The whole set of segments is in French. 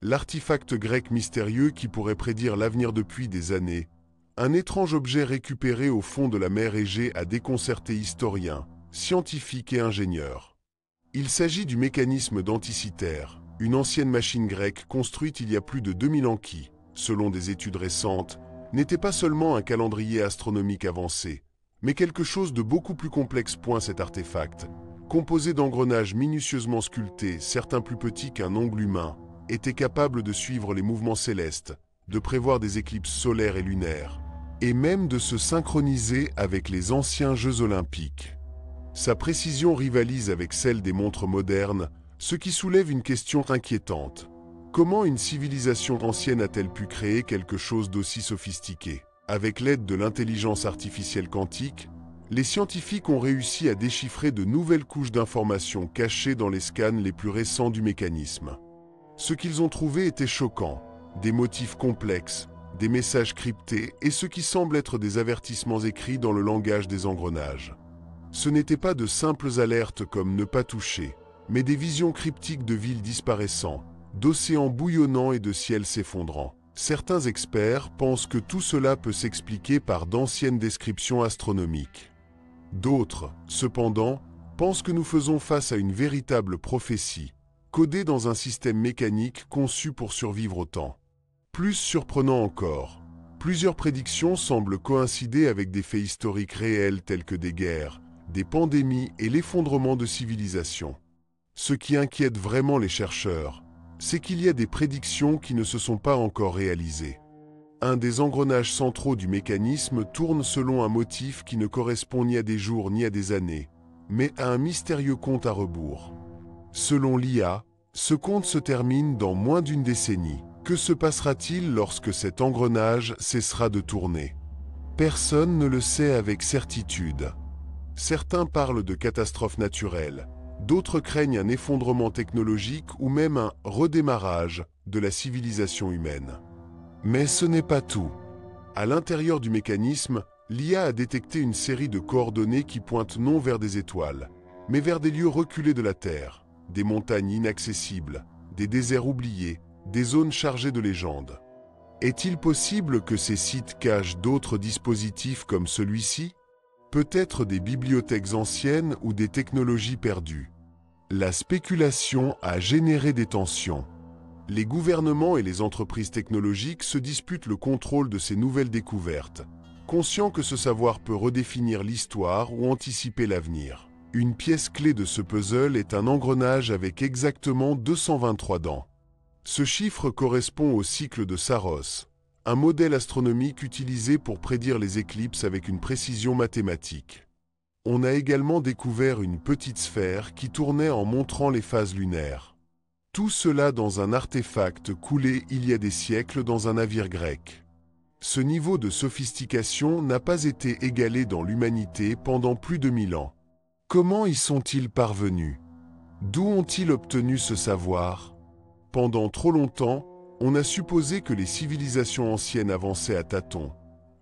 L'artefact grec mystérieux qui pourrait prédire l'avenir depuis des années. Un étrange objet récupéré au fond de la mer Égée a déconcerté historiens, scientifiques et ingénieurs. Il s'agit du mécanisme d'Anticythère, une ancienne machine grecque construite il y a plus de 2000 ans qui, selon des études récentes, n'était pas seulement un calendrier astronomique avancé, mais quelque chose de beaucoup plus complexe. Cet artefact, composé d'engrenages minutieusement sculptés, certains plus petits qu'un ongle humain, était capable de suivre les mouvements célestes, de prévoir des éclipses solaires et lunaires, et même de se synchroniser avec les anciens Jeux olympiques. Sa précision rivalise avec celle des montres modernes, ce qui soulève une question inquiétante. Comment une civilisation ancienne a-t-elle pu créer quelque chose d'aussi sophistiqué? Avec l'aide de l'intelligence artificielle quantique, les scientifiques ont réussi à déchiffrer de nouvelles couches d'informations cachées dans les scans les plus récents du mécanisme. Ce qu'ils ont trouvé était choquant, des motifs complexes, des messages cryptés et ce qui semble être des avertissements écrits dans le langage des engrenages. Ce n'étaient pas de simples alertes comme ne pas toucher, mais des visions cryptiques de villes disparaissant, d'océans bouillonnants et de ciels s'effondrant. Certains experts pensent que tout cela peut s'expliquer par d'anciennes descriptions astronomiques. D'autres, cependant, pensent que nous faisons face à une véritable prophétie, codée dans un système mécanique conçu pour survivre au temps. Plus surprenant encore, plusieurs prédictions semblent coïncider avec des faits historiques réels tels que des guerres, des pandémies et l'effondrement de civilisations. Ce qui inquiète vraiment les chercheurs, c'est qu'il y a des prédictions qui ne se sont pas encore réalisées. Un des engrenages centraux du mécanisme tourne selon un motif qui ne correspond ni à des jours ni à des années, mais à un mystérieux compte à rebours. Selon l'IA, ce compte se termine dans moins d'une décennie. Que se passera-t-il lorsque cet engrenage cessera de tourner? Personne ne le sait avec certitude. Certains parlent de catastrophes naturelles, d'autres craignent un effondrement technologique ou même un redémarrage de la civilisation humaine. Mais ce n'est pas tout. À l'intérieur du mécanisme, l'IA a détecté une série de coordonnées qui pointent non vers des étoiles, mais vers des lieux reculés de la Terre, des montagnes inaccessibles, des déserts oubliés, des zones chargées de légendes. Est-il possible que ces sites cachent d'autres dispositifs comme celui-ci? Peut-être des bibliothèques anciennes ou des technologies perdues. La spéculation a généré des tensions. Les gouvernements et les entreprises technologiques se disputent le contrôle de ces nouvelles découvertes, conscients que ce savoir peut redéfinir l'histoire ou anticiper l'avenir. Une pièce clé de ce puzzle est un engrenage avec exactement 223 dents. Ce chiffre correspond au cycle de Saros, un modèle astronomique utilisé pour prédire les éclipses avec une précision mathématique. On a également découvert une petite sphère qui tournait en montrant les phases lunaires. Tout cela dans un artefact coulé il y a des siècles dans un navire grec. Ce niveau de sophistication n'a pas été égalé dans l'humanité pendant plus de 1000 ans. Comment y sont-ils parvenus? D'où ont-ils obtenu ce savoir? Pendant trop longtemps, on a supposé que les civilisations anciennes avançaient à tâtons.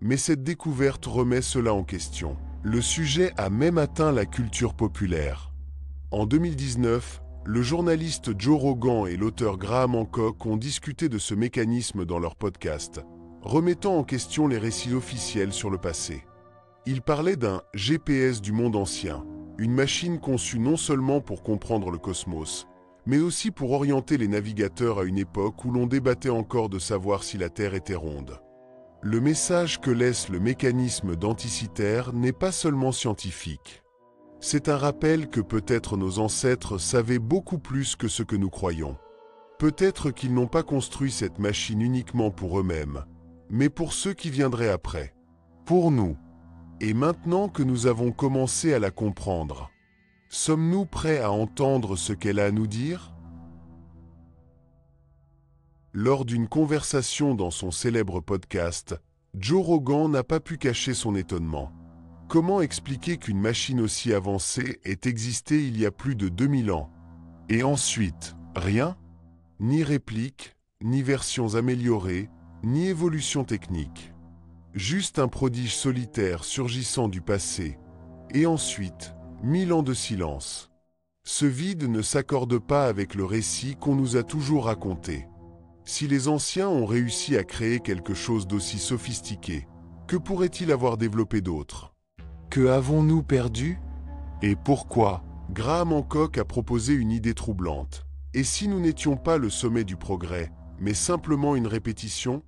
Mais cette découverte remet cela en question. Le sujet a même atteint la culture populaire. En 2019, le journaliste Joe Rogan et l'auteur Graham Hancock ont discuté de ce mécanisme dans leur podcast, remettant en question les récits officiels sur le passé. Ils parlaient d'un GPS du monde ancien, une machine conçue non seulement pour comprendre le cosmos, mais aussi pour orienter les navigateurs à une époque où l'on débattait encore de savoir si la Terre était ronde. Le message que laisse le mécanisme d'Anticythère n'est pas seulement scientifique. C'est un rappel que peut-être nos ancêtres savaient beaucoup plus que ce que nous croyons. Peut-être qu'ils n'ont pas construit cette machine uniquement pour eux-mêmes, mais pour ceux qui viendraient après. Pour nous. Et maintenant que nous avons commencé à la comprendre, sommes-nous prêts à entendre ce qu'elle a à nous dire? Lors d'une conversation dans son célèbre podcast, Joe Rogan n'a pas pu cacher son étonnement. Comment expliquer qu'une machine aussi avancée ait existé il y a plus de 2000 ans? Et ensuite, rien? Ni réplique, ni versions améliorées, ni évolution technique. Juste un prodige solitaire surgissant du passé. Et ensuite, 1000 ans de silence. Ce vide ne s'accorde pas avec le récit qu'on nous a toujours raconté. Si les anciens ont réussi à créer quelque chose d'aussi sophistiqué, que pourrait-il avoir développé d'autre? Que avons-nous perdu? Et pourquoi? Graham Hancock a proposé une idée troublante. Et si nous n'étions pas le sommet du progrès, mais simplement une répétition?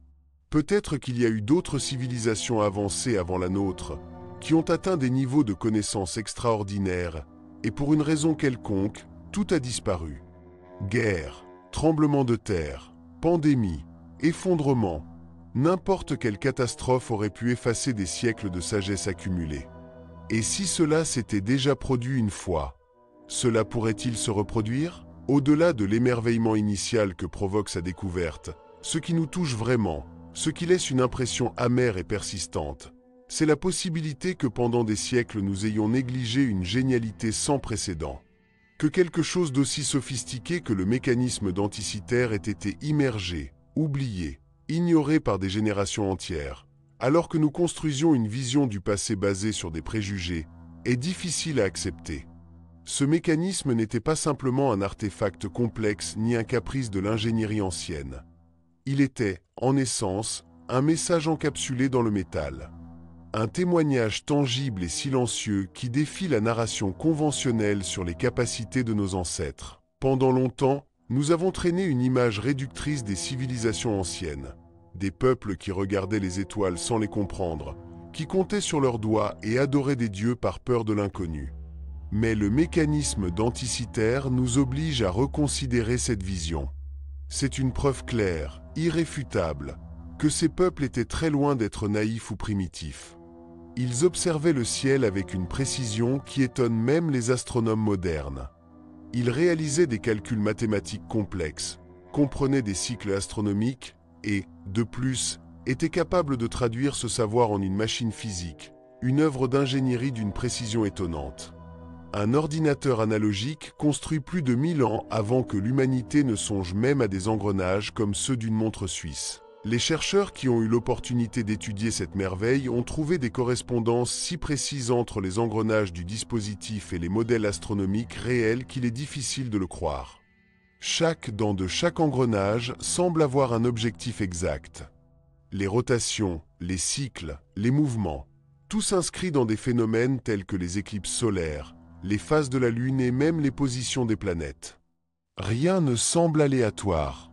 Peut-être qu'il y a eu d'autres civilisations avancées avant la nôtre, qui ont atteint des niveaux de connaissances extraordinaires, et pour une raison quelconque, tout a disparu. Guerre, tremblement de terre, pandémie, effondrement, n'importe quelle catastrophe aurait pu effacer des siècles de sagesse accumulée. Et si cela s'était déjà produit une fois, cela pourrait-il se reproduire? Au-delà de l'émerveillement initial que provoque sa découverte, ce qui nous touche vraiment, ce qui laisse une impression amère et persistante, c'est la possibilité que pendant des siècles nous ayons négligé une génialité sans précédent. Que quelque chose d'aussi sophistiqué que le mécanisme denticitaire ait été immergé, oublié, ignoré par des générations entières, alors que nous construisions une vision du passé basée sur des préjugés, est difficile à accepter. Ce mécanisme n'était pas simplement un artefact complexe ni un caprice de l'ingénierie ancienne. Il était, en essence, un message encapsulé dans le métal. Un témoignage tangible et silencieux qui défie la narration conventionnelle sur les capacités de nos ancêtres. Pendant longtemps, nous avons traîné une image réductrice des civilisations anciennes. Des peuples qui regardaient les étoiles sans les comprendre, qui comptaient sur leurs doigts et adoraient des dieux par peur de l'inconnu. Mais le mécanisme denticitaire nous oblige à reconsidérer cette vision. C'est une preuve claire, irréfutable, que ces peuples étaient très loin d'être naïfs ou primitifs. Ils observaient le ciel avec une précision qui étonne même les astronomes modernes. Ils réalisaient des calculs mathématiques complexes, comprenaient des cycles astronomiques et, de plus, étaient capables de traduire ce savoir en une machine physique, une œuvre d'ingénierie d'une précision étonnante. Un ordinateur analogique construit plus de 1000 ans avant que l'humanité ne songe même à des engrenages comme ceux d'une montre suisse. Les chercheurs qui ont eu l'opportunité d'étudier cette merveille ont trouvé des correspondances si précises entre les engrenages du dispositif et les modèles astronomiques réels qu'il est difficile de le croire. Chaque dent de chaque engrenage semble avoir un objectif exact. Les rotations, les cycles, les mouvements, tout s'inscrit dans des phénomènes tels que les éclipses solaires, les phases de la Lune et même les positions des planètes. Rien ne semble aléatoire.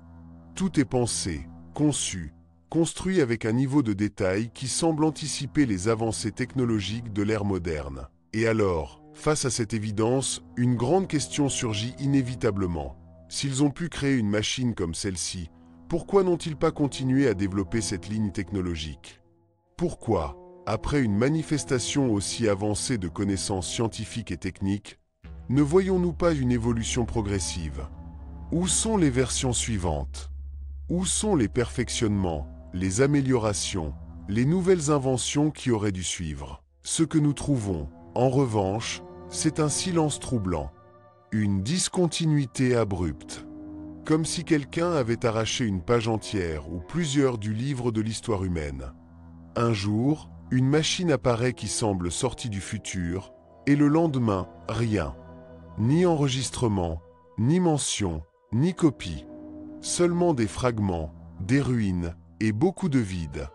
Tout est pensé, conçu, construit avec un niveau de détail qui semble anticiper les avancées technologiques de l'ère moderne. Et alors, face à cette évidence, une grande question surgit inévitablement. S'ils ont pu créer une machine comme celle-ci, pourquoi n'ont-ils pas continué à développer cette ligne technologique? Pourquoi, après une manifestation aussi avancée de connaissances scientifiques et techniques, ne voyons-nous pas une évolution progressive? Où sont les versions suivantes? Où sont les perfectionnements, les améliorations, les nouvelles inventions qui auraient dû suivre? Ce que nous trouvons, en revanche, c'est un silence troublant, une discontinuité abrupte, comme si quelqu'un avait arraché une page entière ou plusieurs du livre de l'histoire humaine. Un jour, une machine apparaît qui semble sortie du futur, et le lendemain, rien. Ni enregistrement, ni mention, ni copie. Seulement des fragments, des ruines et beaucoup de vide.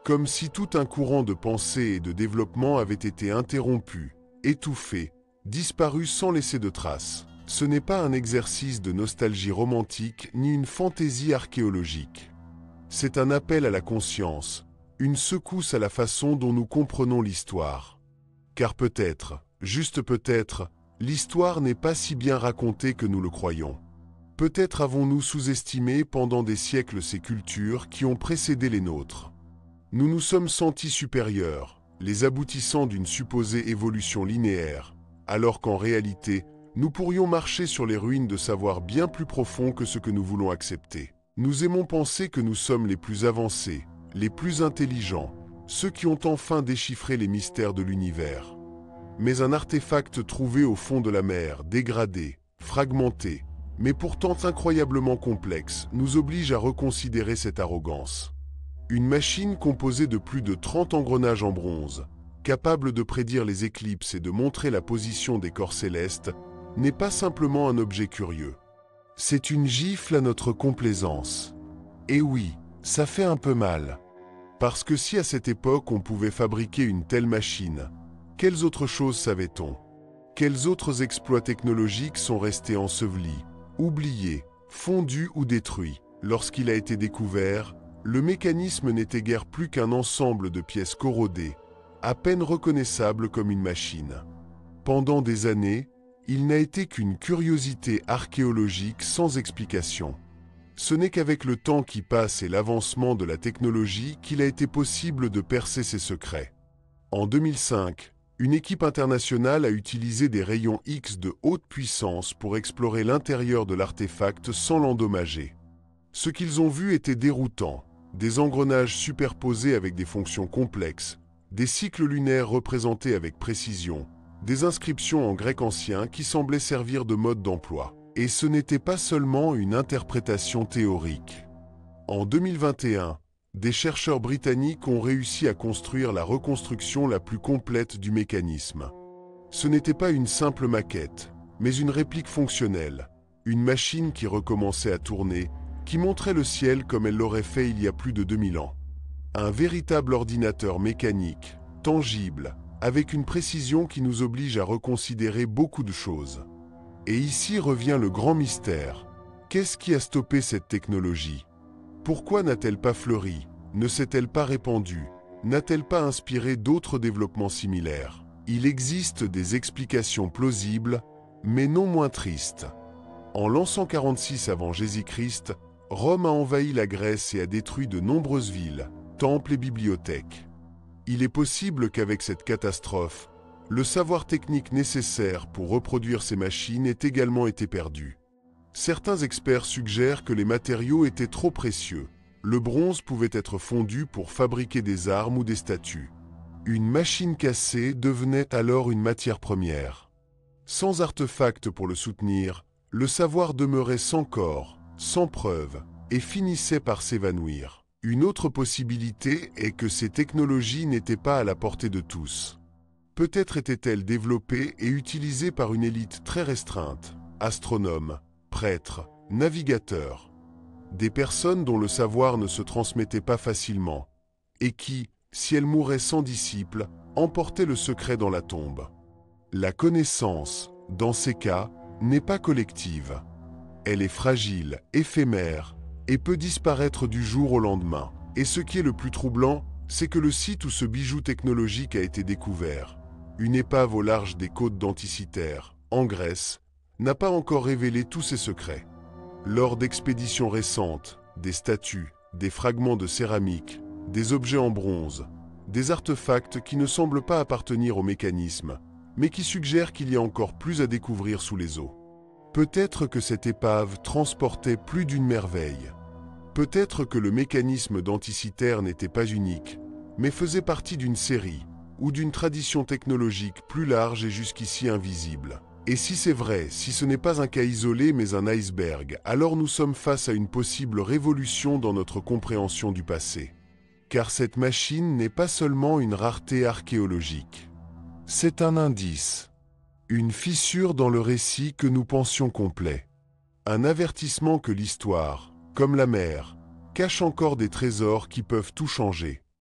Comme si tout un courant de pensée et de développement avait été interrompu, étouffé, disparu sans laisser de traces. Ce n'est pas un exercice de nostalgie romantique ni une fantaisie archéologique. C'est un appel à la conscience, une secousse à la façon dont nous comprenons l'histoire. Car peut-être, juste peut-être, l'histoire n'est pas si bien racontée que nous le croyons. Peut-être avons-nous sous-estimé pendant des siècles ces cultures qui ont précédé les nôtres. Nous nous sommes sentis supérieurs, les aboutissants d'une supposée évolution linéaire, alors qu'en réalité, nous pourrions marcher sur les ruines de savoirs bien plus profonds que ce que nous voulons accepter. Nous aimons penser que nous sommes les plus avancés, les plus intelligents, ceux qui ont enfin déchiffré les mystères de l'univers. Mais un artefact trouvé au fond de la mer, dégradé, fragmenté, mais pourtant incroyablement complexe, nous oblige à reconsidérer cette arrogance. Une machine composée de plus de 30 engrenages en bronze, capable de prédire les éclipses et de montrer la position des corps célestes, n'est pas simplement un objet curieux. C'est une gifle à notre complaisance. Et oui, ça fait un peu mal. Parce que si à cette époque on pouvait fabriquer une telle machine, quelles autres choses savait-on? Quels autres exploits technologiques sont restés ensevelis, oubliés, fondus ou détruits? Lorsqu'il a été découvert, le mécanisme n'était guère plus qu'un ensemble de pièces corrodées, à peine reconnaissable comme une machine. Pendant des années, il n'a été qu'une curiosité archéologique sans explication. Ce n'est qu'avec le temps qui passe et l'avancement de la technologie qu'il a été possible de percer ses secrets. En 2005, une équipe internationale a utilisé des rayons X de haute puissance pour explorer l'intérieur de l'artefact sans l'endommager. Ce qu'ils ont vu était déroutant, des engrenages superposés avec des fonctions complexes, des cycles lunaires représentés avec précision, des inscriptions en grec ancien qui semblaient servir de mode d'emploi. Et ce n'était pas seulement une interprétation théorique. En 2021, des chercheurs britanniques ont réussi à construire la reconstruction la plus complète du mécanisme. Ce n'était pas une simple maquette, mais une réplique fonctionnelle, une machine qui recommençait à tourner, qui montrait le ciel comme elle l'aurait fait il y a plus de 2000 ans. Un véritable ordinateur mécanique, tangible, avec une précision qui nous oblige à reconsidérer beaucoup de choses. Et ici revient le grand mystère. Qu'est-ce qui a stoppé cette technologie? Pourquoi n'a-t-elle pas fleuri? Ne s'est-elle pas répandue? N'a-t-elle pas inspiré d'autres développements similaires? Il existe des explications plausibles, mais non moins tristes. En l'an 146 avant Jésus-Christ, Rome a envahi la Grèce et a détruit de nombreuses villes, temples et bibliothèques. Il est possible qu'avec cette catastrophe, le savoir technique nécessaire pour reproduire ces machines ait également été perdu. Certains experts suggèrent que les matériaux étaient trop précieux. Le bronze pouvait être fondu pour fabriquer des armes ou des statues. Une machine cassée devenait alors une matière première. Sans artefact pour le soutenir, le savoir demeurait sans corps, sans preuve, et finissait par s'évanouir. Une autre possibilité est que ces technologies n'étaient pas à la portée de tous. Peut-être étaient-elles développées et utilisées par une élite très restreinte, astronomes, prêtres, navigateurs, des personnes dont le savoir ne se transmettait pas facilement, et qui, si elles mouraient sans disciples, emportaient le secret dans la tombe. La connaissance, dans ces cas, n'est pas collective. Elle est fragile, éphémère, et peut disparaître du jour au lendemain. Et ce qui est le plus troublant, c'est que le site où ce bijou technologique a été découvert, une épave au large des côtes d'Anticythère, en Grèce, n'a pas encore révélé tous ses secrets. Lors d'expéditions récentes, des statues, des fragments de céramique, des objets en bronze, des artefacts qui ne semblent pas appartenir au mécanisme, mais qui suggèrent qu'il y a encore plus à découvrir sous les eaux. Peut-être que cette épave transportait plus d'une merveille. Peut-être que le mécanisme d'Anticythère n'était pas unique, mais faisait partie d'une série, ou d'une tradition technologique plus large et jusqu'ici invisible. Et si c'est vrai, si ce n'est pas un cas isolé mais un iceberg, alors nous sommes face à une possible révolution dans notre compréhension du passé. Car cette machine n'est pas seulement une rareté archéologique. C'est un indice, une fissure dans le récit que nous pensions complet. Un avertissement que l'histoire, comme la mer, cache encore des trésors qui peuvent tout changer.